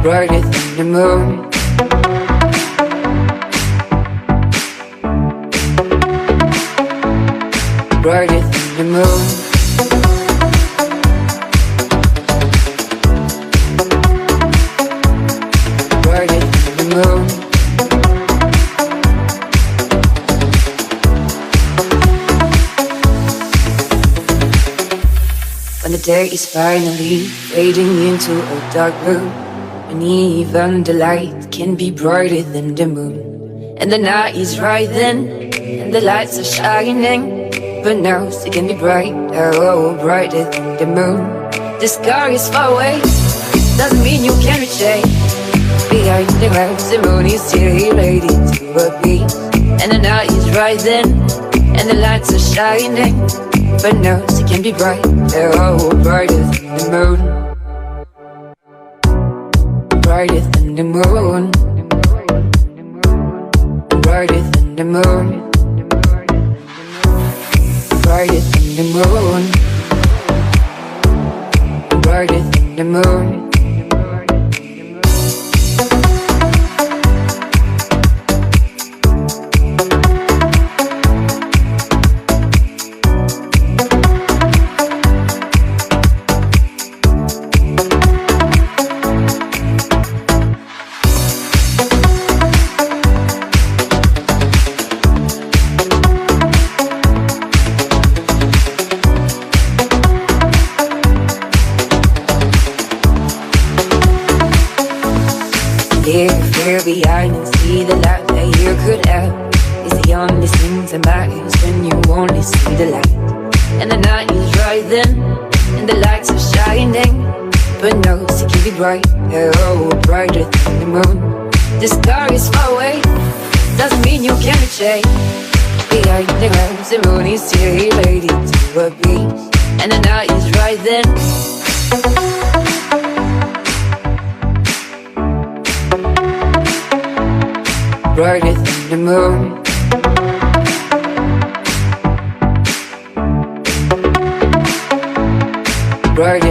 brighter than the moon. Brighter than the moon. Brighter than the moon. When the day is finally fading into a dark room, and even the light can be brighter than the moon, and the night is right then, and the lights are shining. But now it can be bright, oh, brighter than the moon. The sky is far away, doesn't mean you can't reach it. Behind the clouds, the moon is here, ready to appear. And the night is right then, and the lights are shining. But now it can be bright, oh, brighter than the moon. Brighter than the moon. Brighter than the moon. Brighter than the moon. Brighter than the moon. Here behind and see the light that you could have. It's the only thing that matters when you only see the light. And the night is right then, and the lights are shining. But no, it can be bright, oh, brighter than the moon. The sky is far away, doesn't mean you can't reach it. Behind the clouds, the moon is here, ready to appear. And the night is right then. Brighter than the moon. Brighter